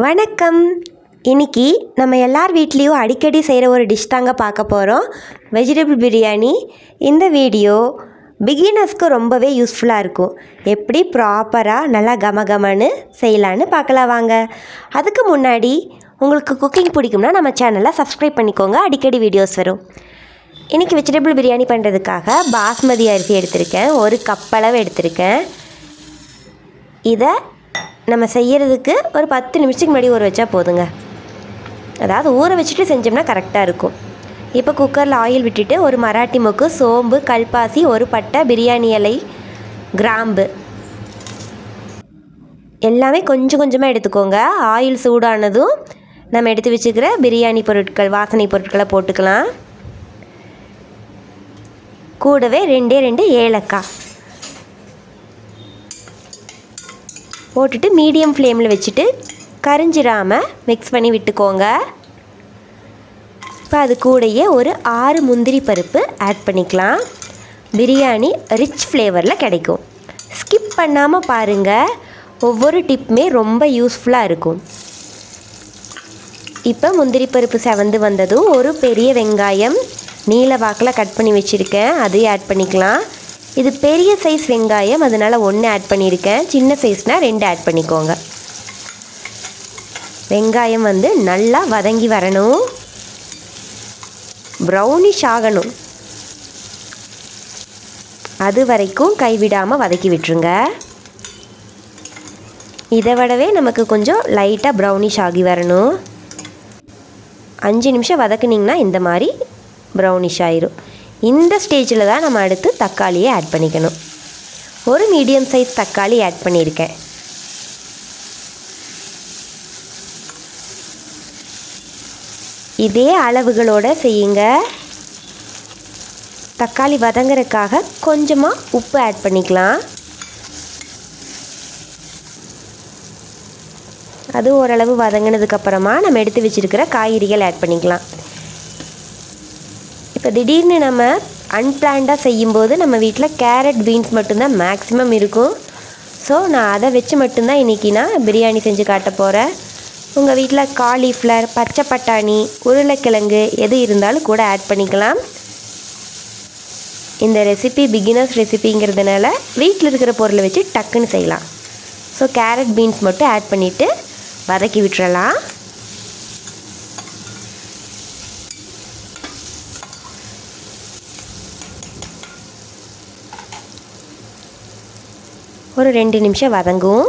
வணக்கம். இன்னைக்கு நம்ம எல்லார் வீட்லேயும் அடிக்கடி செய்கிற ஒரு டிஷ் தாங்க பார்க்க போகிறோம், வெஜிடபிள் பிரியாணி. இந்த வீடியோ பிகினர்ஸ்க்கு ரொம்பவே யூஸ்ஃபுல்லாக இருக்கும். எப்படி ப்ராப்பராக நல்லா கமகமன்னு செய்யலான்னு பார்க்கலாம் வாங்க. அதுக்கு முன்னாடி உங்களுக்கு குக்கிங் பிடிக்கும்னா நம்ம சேனலை சப்ஸ்கிரைப் பண்ணிக்கோங்க, அடிக்கடி வீடியோஸ் வரும். இன்றைக்கி வெஜிடபிள் பிரியாணி பண்ணுறதுக்காக பாஸ்மதி அரிசி எடுத்திருக்கேன், ஒரு கப் அளவு எடுத்திருக்கேன். இதை நம்ம செய்கிறதுக்கு ஒரு 10 நிமிஷத்துக்கு முன்னாடி ஊற வச்சா போதுங்க. அதாவது ஊற வச்சுட்டு செஞ்சோம்னா கரெக்டாக இருக்கும். இப்போ குக்கரில் ஆயில் விட்டுட்டு ஒரு மராட்டி மொக்கு, சோம்பு, கல்பாசி, ஒரு பட்டை, பிரியாணி இலை, கிராம்பு எல்லாமே கொஞ்சம் கொஞ்சமாக எடுத்துக்கோங்க. ஆயில் சூடானதும் நம்ம எடுத்து வச்சுக்கிற பிரியாணி பொருட்கள், வாசனை பொருட்களை போட்டுக்கலாம். கூடவே 2 ஏலக்காய் போட்டுட்டு மீடியம் ஃப்ளேமில் வச்சுட்டு கரிஞ்சிடாமல் மிக்ஸ் பண்ணி விட்டுக்கோங்க. இப்போ அது கூடயே ஒரு 6 முந்திரி பருப்பு ஆட் பண்ணிக்கலாம். பிரியாணி ரிச் ஃப்ளேவரில் கிடைக்கும். ஸ்கிப் பண்ணாமல் பாருங்கள், ஒவ்வொரு டிப்புமே ரொம்ப யூஸ்ஃபுல்லாக இருக்கும். இப்போ முந்திரி பருப்பு செவந்து வந்ததும் ஒரு பெரிய வெங்காயம் நீல வாக்கில் கட் பண்ணி வச்சுருக்கேன், அதையும் ஆட் பண்ணிக்கலாம். இது பெரிய சைஸ் வெங்காயம், அதனால் 1 ஆட் பண்ணியிருக்கேன். சின்ன சைஸ்னால் 2 ஆட் பண்ணிக்கோங்க. வெங்காயம் நல்லா வதங்கி வரணும், ப்ரௌனிஷ் ஆகணும். அது வரைக்கும் கைவிடாமல் வதக்கி விட்டுருங்க. இதை விடவே நமக்கு கொஞ்சம் லைட்டாக ப்ரௌனிஷ் ஆகி வரணும். 5 நிமிஷம் வதக்குனிங்கன்னா இந்த மாதிரி ப்ரௌனிஷ் ஆயிரும். இந்த ஸ்டேஜில் தான் நம்ம அடுத்து தக்காளியை ஆட் பண்ணிக்கணும். ஒரு மீடியம் சைஸ் தக்காளி ஆட் பண்ணியிருக்கேன். இதே அளவுகளோடு செய்யுங்க. தக்காளி வதங்குறதுக்காக கொஞ்சமாக உப்பு ஆட் பண்ணிக்கலாம். அது ஓரளவு வதங்கினதுக்கப்புறமா நம்ம எடுத்து வச்சுருக்கிற காய்கறிகள் ஆட் பண்ணிக்கலாம். இப்போ திடீர்னு நம்ம அன்பிளான்டாக செய்யும்போது நம்ம வீட்டில் கேரட், பீன்ஸ் மட்டும்தான் மேக்ஸிமம் இருக்கும். ஸோ நான் அதை வச்சு மட்டும்தான் இன்றைக்கி நான் பிரியாணி செஞ்சு காட்ட போகிறேன். உங்கள் வீட்டில் காலிஃப்ளவர், பச்சை பட்டாணி, உருளைக்கிழங்கு எது இருந்தாலும் கூட ஆட் பண்ணிக்கலாம். இந்த ரெசிபி பிகினர்ஸ் ரெசிபிங்கிறதுனால வீட்டில் இருக்கிற பொருளை வச்சு டக்குன்னு செய்யலாம். ஸோ கேரட், பீன்ஸ் மட்டும் ஆட் பண்ணிவிட்டு வதக்கி விட்டுறலாம். ஒரு 2 நிமிஷம் வதங்கும்.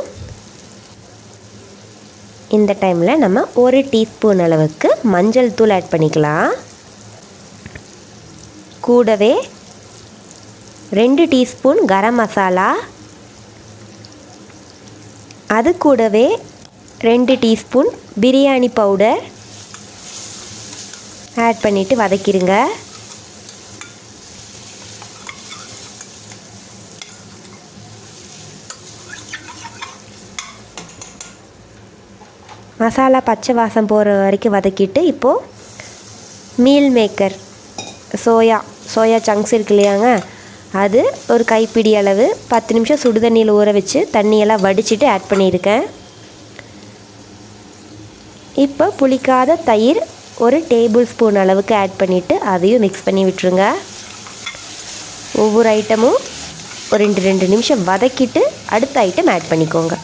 இந்த டைமில் நம்ம 1 டீஸ்பூன் அளவுக்கு மஞ்சள் தூள் ஆட் பண்ணிக்கலாம். கூடவே 2 டீஸ்பூன் கரம் மசாலா, அது கூடவே 2 டீஸ்பூன் பிரியாணி பவுடர் ஆட் பண்ணிவிட்டு வதக்கிடுங்க. மசாலா பச்சை வாசம் போகிற வரைக்கும் வதக்கிட்டு இப்போது மீல் மேக்கர் சோயா சங்க்ஸ் இருக்கு இல்லையாங்க, அது ஒரு கைப்பிடி அளவு 10 நிமிஷம் சுடு தண்ணியில் ஊற வச்சு தண்ணியெல்லாம் வடிச்சிட்டு ஆட் பண்ணியிருக்கேன். இப்போ புளிக்காத தயிர் ஒரு டேபிள் ஸ்பூன் அளவுக்கு ஆட் பண்ணிவிட்டு அதையும் மிக்ஸ் பண்ணி விட்டுருங்க. ஒவ்வொரு ஐட்டமும் ஒரு 2 நிமிஷம் வதக்கிட்டு அடுத்த ஐட்டம் ஆட் பண்ணிக்கோங்க.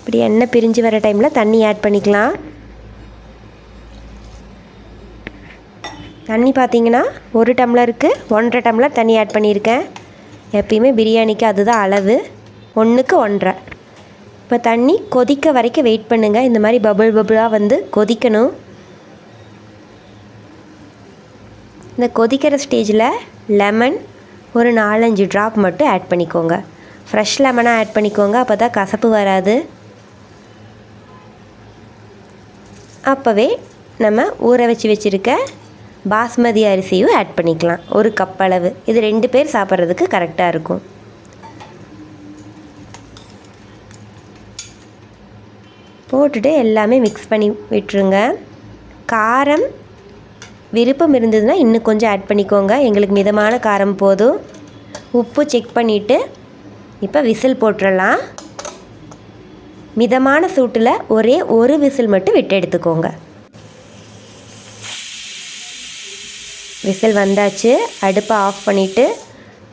இப்படி எண்ணெய் பிரிஞ்சு வர டைமில் தண்ணி ஆட் பண்ணிக்கலாம். தண்ணி பார்த்திங்கன்னா 1 டம்ளருக்கு 1.5 டம்ளர் தண்ணி ஆட் பண்ணியிருக்கேன். எப்பயுமே பிரியாணிக்கு அதுதான் அளவு, 1க்கு 1.5. இப்போ தண்ணி கொதிக்க வரைக்கும் வெயிட் பண்ணுங்கள். இந்த மாதிரி பபுளாக கொதிக்கணும். இந்த கொதிக்கிற ஸ்டேஜில் லெமன் ஒரு 4-5 ட்ராப் மட்டும் ஆட் பண்ணிக்கோங்க. ஃப்ரெஷ் லெமனாக ஆட் பண்ணிக்கோங்க, அப்போ தான் கசப்பு வராது. அப்போவே நம்ம ஊற வச்சுருக்க பாஸ்மதி அரிசியும் ஆட் பண்ணிக்கலாம், 1 கப் அளவு. இது 2 பேர் சாப்பிட்றதுக்கு கரெக்டாக இருக்கும். போட்டுட்டு எல்லாமே மிக்ஸ் பண்ணி விட்டுருங்க. காரம் விருப்பம் இருந்ததுன்னா இன்னும் கொஞ்சம் ஆட் பண்ணிக்கோங்க. எங்களுக்கு மிதமான காரம் போதும். உப்பு செக் பண்ணிவிட்டு இப்போ விசில் போட்டுடலாம். மிதமான சூட்டில் ஒரே ஒரு விசில் மட்டும் விட்டு எடுத்துக்கோங்க. விசில் வந்தாச்சு. அடுப்பை ஆஃப் பண்ணிவிட்டு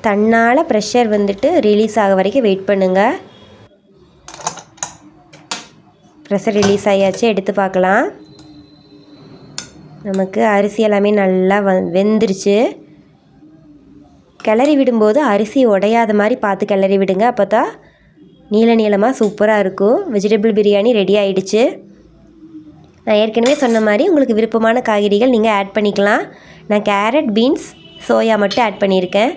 தன்னால் ப்ரெஷர் வந்துட்டு ரிலீஸ் ஆக வரைக்கும் வெயிட் பண்ணுங்கள். ப்ரெஷர் ரிலீஸ் ஆகியாச்சு. எடுத்து பார்க்கலாம். நமக்கு அரிசி எல்லாமே நல்லா வெந்துருச்சு. கிளறி விடும்போது அரிசி உடையாத மாதிரி பார்த்து கிளறி விடுங்க. அப்போ தான் நீளமாக சூப்பராக இருக்கும். வெஜிடபிள் பிரியாணி ரெடி ஆகிடுச்சு. நான் ஏற்கனவே சொன்ன மாதிரி உங்களுக்கு விருப்பமான காய்கறிகள் நீங்கள் ஆட் பண்ணிக்கலாம். நான் கேரட், பீன்ஸ், சோயா மட்டும் ஆட் பண்ணியிருக்கேன்.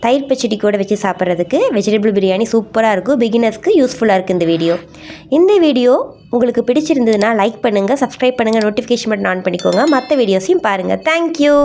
தயிர் பச்சடி கூட வச்சு சாப்பிட்றதுக்கு வெஜிடபிள் பிரியாணி சூப்பராக இருக்கும். பிகினர்ஸ்க்கு யூஸ்ஃபுல்லாக இருக்குது இந்த வீடியோ உங்களுக்கு பிடிச்சிருந்ததுன்னா லைக் பண்ணுங்கள், சப்ஸ்கிரைப் பண்ணுங்கள், நோட்டிஃபிகேஷன் பட்டன் ஆன் பண்ணிக்கோங்க. மற்ற வீடியோஸையும் பாருங்கள். தேங்க்யூ.